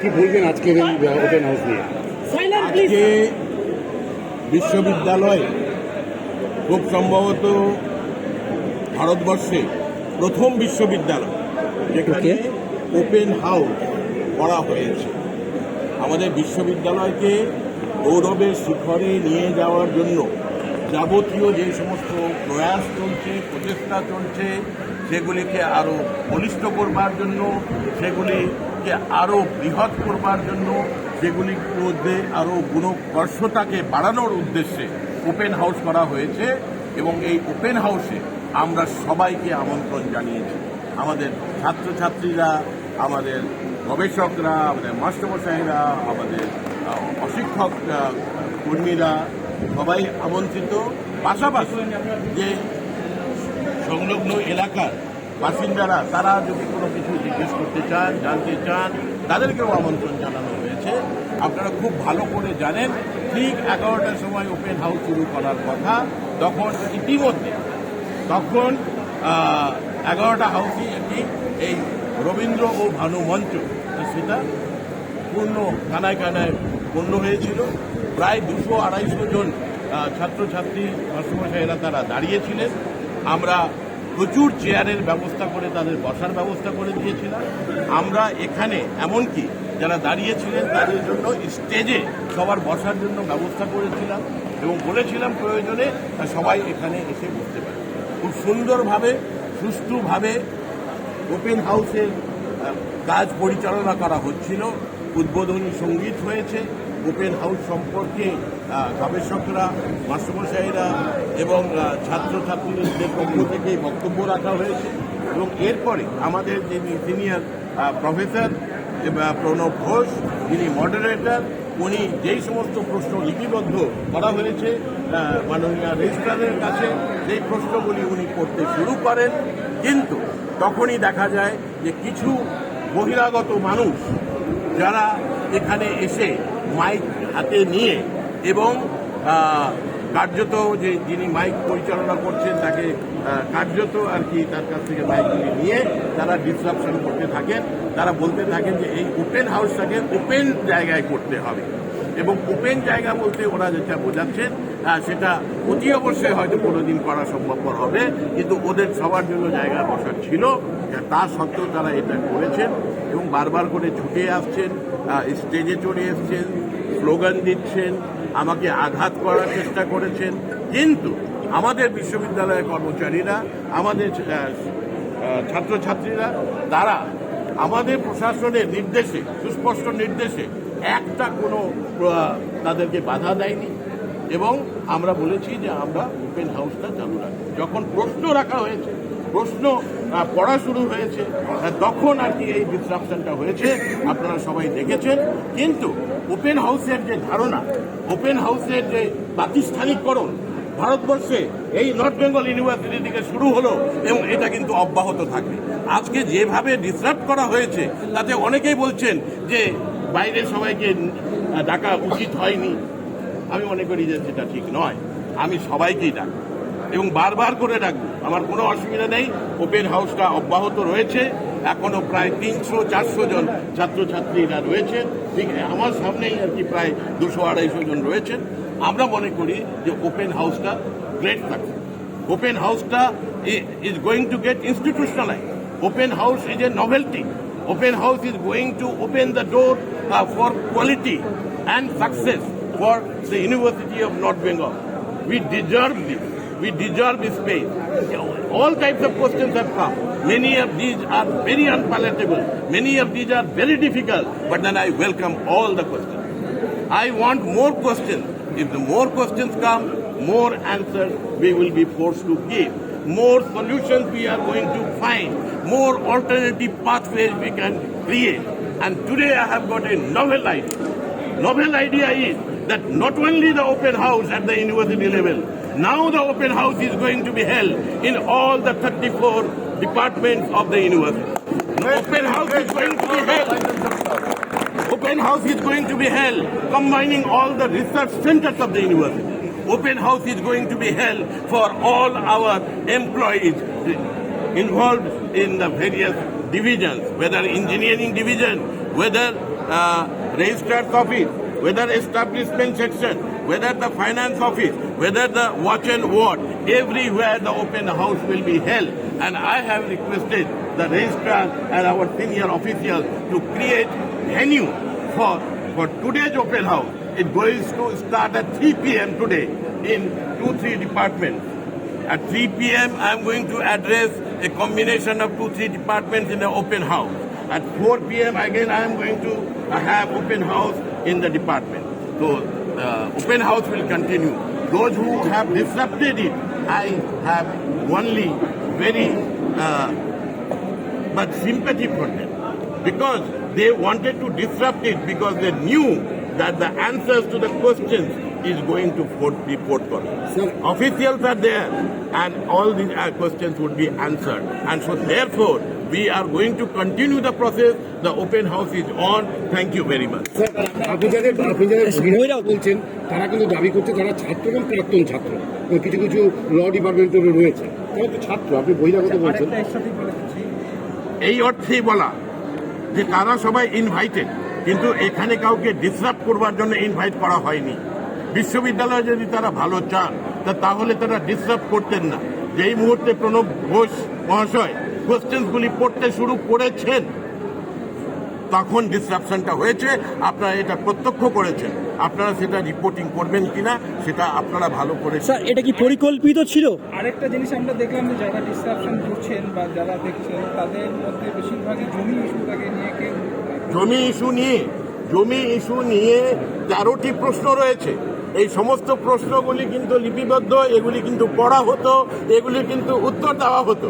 কি বলবেন আজকের এই ওপেন হাউস নিয়ে? আজকে বিশ্ববিদ্যালয় খুব সম্ভবত ভারতবর্ষে প্রথম বিশ্ববিদ্যালয় যেখানে ওপেন হাউস করা হয়েছে। আমাদের বিশ্ববিদ্যালয়কে গৌরবের শিখরে নিয়ে যাওয়ার জন্য যাবতীয় যে সমস্ত প্রয়াস চলছে, প্রচেষ্টা চলছে, সেগুলিকে আরও বলিষ্ঠ করবার জন্য, সেগুলিকে আরও বৃহৎ করবার জন্য, সেগুলির মধ্যে আরও গুণকর্ষতাকে বাড়ানোর উদ্দেশ্যে ওপেন হাউস করা হয়েছে। এবং এই ওপেন হাউসে আমরা সবাইকে আমন্ত্রণ জানিয়েছি। আমাদের ছাত্রছাত্রীরা, আমাদের গবেষকরা, আমাদের মাস্টারমশাইরা, আমাদের অশিক্ষক কর্মীরা সবাই আমন্ত্রিত। পাশাপাশি যে সংলগ্ন এলাকার বাসিন্দারা, তারা যদি কোনো কিছু জিজ্ঞেস করতে চান, জানতে চান, তাদেরকেও আমন্ত্রণ জানানো হয়েছে। আপনারা খুব ভালো করে জানেন, ঠিক 11টার সময় ওপেন হাউস শুরু করার কথা। তখন ইতিমধ্যে 11টা হাউসই একটি এই রবীন্দ্র ও ভানু মঞ্চ, সেটা পূর্ণ কানায় কানায় পূর্ণ হয়েছিল। প্রায় 200-250 জন ছাত্রছাত্রী মাস্টারমশাইরা তারা দাঁড়িয়েছিলেন। আমরা প্রচুর চেয়ারের ব্যবস্থা করে তাদের বসার ব্যবস্থা করে দিয়েছিলাম। আমরা এখানে এমনকি যারা দাঁড়িয়েছিলেন তাদের জন্য স্টেজে সবার বসার জন্য ব্যবস্থা করেছিলাম এবং বলেছিলাম প্রয়োজনে সবাই এখানে এসে বসতে পারে। খুব সুন্দরভাবে, সুষ্ঠুভাবে ওপেন হাউসের কাজ পরিচালনা করা হচ্ছিল। উদ্বোধনী সঙ্গীত হয়েছে। ওপেন হাউস সম্পর্কে গবেষকরা, মাস্টারমশাইরা এবং ছাত্রছাত্রীদের পক্ষ থেকে বক্তব্য রাখা হয়েছে। এবং এরপরে আমাদের যিনি সিনিয়র প্রফেসর প্রণব ঘোষ, যিনি মডারেটর, উনি যেই সমস্ত প্রশ্ন লিপিবদ্ধ করা হয়েছে মাননীয় রেজিস্ট্রারের কাছে, সেই প্রশ্নগুলি উনি করতে শুরু করেন। কিন্তু তখনই দেখা যায় যে কিছু বহিরাগত মানুষ যারা এখানে এসে মাইক হাতে নিয়ে এবং কার্যত যিনি মাইক পরিচালনা করছেন তাকে কার্যত আর কি তার কাছ থেকে মাইকগুলি নিয়ে তারা ডিসরাপশন করতে থাকেন। তারা বলতে থাকেন যে এই ওপেন হাউসটাকে ওপেন জায়গায় করতে হবে। এবং ওপেন জায়গা বলতে ওরা যেটা বোঝাচ্ছেন সেটা অতি অবশ্যই হয়তো কোনোদিন করা সম্ভবপর হবে, কিন্তু ওদের সবার জন্য জায়গা বসার ছিল। তা সত্ত্বেও তারা এটা করেছেন এবং বারবার করে ছুটে আসছেন, স্টেজে চড়ে এসছেন, স্লোগান দিচ্ছেন, আমাকে আঘাত করার চেষ্টা করেছেন। কিন্তু আমাদের বিশ্ববিদ্যালয়ের কর্মচারীরা, আমাদের ছাত্রছাত্রীরা, তারা আমাদের প্রশাসনের নির্দেশে, সুস্পষ্ট নির্দেশে একটা কোনো তাদেরকে বাধা দেয়নি। এবং আমরা বলেছি যে আমরা ওপেন হাউসটা চালু রাখবো। যখন প্রশ্ন রাখা হয়েছে, প্রশ্ন পড়া শুরু হয়েছে, তখন আর কি এই ডিসরাপশনটা হয়েছে, আপনারা সবাই দেখেছেন। কিন্তু ওপেন হাউসের যে ধারণা, ওপেন হাউসের যে প্রাতিষ্ঠানিককরণ ভারতবর্ষে এই নর্থ বেঙ্গল ইউনিভার্সিটি থেকে শুরু হলো এবং এটা কিন্তু অব্যাহত থাকবে। আজকে যেভাবে ডিসরাপ্ট করা হয়েছে তাতে অনেকেই বলছেন যে বাইরের সবাইকে ডাকা উচিত হয়নি। আমি মনে করি যে সেটা ঠিক নয়। আমি সবাইকেই ডাকবো এবং বারবার করে ডাকবো, আমার কোনো অসুবিধা নেই। ওপেন হাউসটা অব্যাহত রয়েছে। এখনো প্রায় 300-400 জন ছাত্রছাত্রীরা রয়েছে। ঠিক আমার সামনেই আর কি প্রায় 200-250 জন রয়েছেন। আমরা মনে করি যে ওপেন হাউসটা গ্রেট সাকসেস। ওপেন হাউসটা is going to get institutionalize. Open house is a novelty. Open House is going to open the door for quality and success for the University of North Bengal. We deserve this. We deserve this space. All types of questions have come. Many of these are very unpalatable. Many of these are very difficult. But then I welcome all the questions. I want more questions. If the more questions come, more answers we will be forced to give. More solutions we are going to find, more alternative pathways we can create. And today I have got a novel idea. Novel idea is that not only the open house at the university level, now the open house is going to be held in all the 34 departments of the university. Open house is going to be held. Open house is going to be held combining all the research centers of the university. Open house is going to be held for all our employees involved in the various divisions, whether engineering division, whether registrar's office, whether establishment section, whether the finance office, whether the watch and ward, everywhere the open house will be held. And I have requested the registrar and our senior officials to create venue for today's open house. It goes to start at 3 p.m. today in 2-3 departments. At 3 p.m. I am going to address a combination of 2-3 departments in the open house. At 4 p.m. again I am going to have open house in the department. So open house will continue. Those who have disrupted it, I have only very much sympathy for them, because they wanted to disrupt it because they knew that the answers to the questions is going to be forthcoming. Officials are there and all these questions would be answered. And so therefore, we are going to continue the process. The open house is on. Thank you very much. আপনি যাদের বলছেন তারা কিন্তু দাবি করছে তারা ছাত্র এবং প্রাক্তন ছাত্র, কিছু কিছু ল ডিপার্টমেন্টেরও রয়েছে, তারা তো ছাত্র। আপনি বহিরাগত বলছেন। এই অর্থেই বলা যে তারা সবাই ইনভাইটেড, কিন্তু এখানে কাউকে ডিসরাপ্ট করবার জন্য ইনভাইট করা হয়নি। বিশ্ববিদ্যালয়ে যদি তারা ভালো চান তাহলে তারা ডিসরাপ্ট করতেন না। যেই মুহূর্তে প্রণব ঘোষ মহাশয় কোশ্চেনগুলি পড়তে শুরু করেছেন তখন ডিসরাপশনটা হয়েছে। আপনারা এটা প্রত্যক্ষ করেছেন, আপনারা সেটা রিপোর্টিং করবেন কিনা সেটা আপনারা ভালো করে। স্যার, এটা কি পরিকল্পিত ছিল? আরেকটা জিনিস আমরা দেখলাম যে যারা ডিসরাপশন করছেন বা যারা দেখছেন তাদের মধ্যে বেশিরভাগই জমি ইস্যুটাকে নিয়ে জমি ইস্যু নিয়ে 13টি প্রশ্ন রয়েছে। এই সমস্ত প্রশ্নগুলি কিন্তু লিপিবদ্ধ, এগুলি কিন্তু পড়া হতো, এগুলি কিন্তু উত্তর দেওয়া হতো।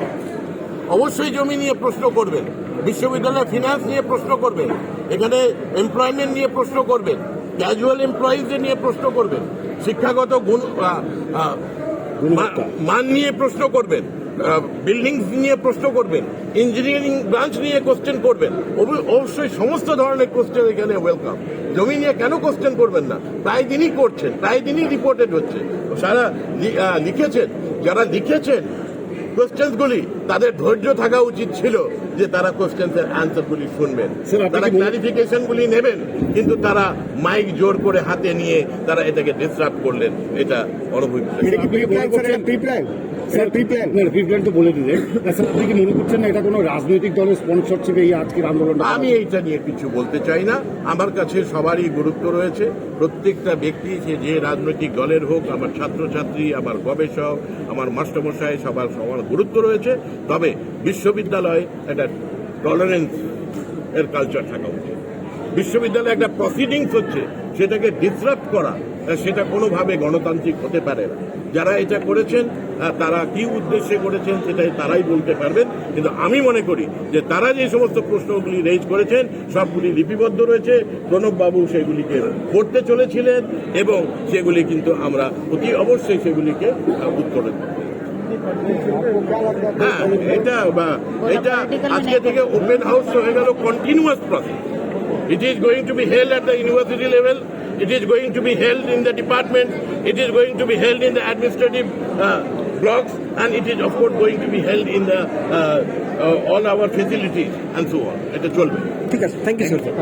অবশ্যই জমি নিয়ে প্রশ্ন করবেন, বিশ্ববিদ্যালয়ের ফিনান্স নিয়ে প্রশ্ন করবেন, এখানে এমপ্লয়মেন্ট নিয়ে প্রশ্ন করবেন, ক্যাজুয়াল এমপ্লয়িজদের নিয়ে প্রশ্ন করবেন, শিক্ষাগত মান নিয়ে প্রশ্ন করবেন, বিল্ডিংস নিয়ে প্রশ্ন করবেন, ইঞ্জিনিয়ারিং ব্রাঞ্চ নিয়ে কোশ্চেন করবেন। অবশ্যই সমস্ত ধরনের কোশ্চেন এখানে ওয়েলকাম। জমি নিয়ে কেন কোশ্চেন করবেন না? প্রায় দিনই করছেন, প্রায় দিনই রিপোর্টেড হচ্ছে। সারা লিখেছেন, যারা লিখেছেন কোশ্চেন্সগুলি তাদের ধৈর্য থাকা উচিত ছিল যে তারা কোশ্চেন্সের অ্যান্সারগুলি শুনবেন, তারা ক্লারিফিকেশনগুলি নেবেন, কিন্তু তারা মাইক জোর করে হাতে নিয়ে তারা এটাকে ডিসরাপ্ট করলেন। এটা অনুভূতি। প্রিপ্ল্যান তো বলে দিলেন, আপনি কি মনে করছেন না এটা কোনো রাজনৈতিক দলের স্পন্সরশিপে এই আজকের আন্দোলন? আমি এইটা নিয়ে কিছু বলতে চাই না। আমার কাছে সবারই গুরুত্ব রয়েছে, প্রত্যেকটা ব্যক্তি সে যে রাজনৈতিক দলের হোক, আমার ছাত্রছাত্রী, আমার গবেষক, আমার মাস্টারমশাই, সবার সবার গুরুত্ব রয়েছে। তবে বিশ্ববিদ্যালয়ে একটা টলারেন্স এর কালচার থাকা উচিত। বিশ্ববিদ্যালয়ে একটা প্রসিডিংস হচ্ছে, সেটাকে ডিসরাপ্ট করা সেটা কোনোভাবে গণতান্ত্রিক হতে পারে না। যারা এটা করেছেন তারা কি উদ্দেশ্যে করেছেন সেটাই তারাই বলতে পারবেন, কিন্তু আমি মনে করি যে তারা যে সমস্ত প্রশ্নগুলি রেজ করেছেন সবগুলি লিপিবদ্ধ রয়েছে। প্রণববাবু সেগুলিকে পড়তে চলেছিলেন এবং সেগুলি কিন্তু আমরা অতি অবশ্যই সেগুলিকে উত্তর দেব। হ্যাঁ, এটা আজকে থেকে ওপেন হাউস হয়ে গেল continuous process. It is going to be held at the university level. It is going to be held in the department. It is going to be held in the administrative blocks, and it is of course going to be held in the all our facilities and so on. It is চলবে। ঠিক আছে, thank you sir.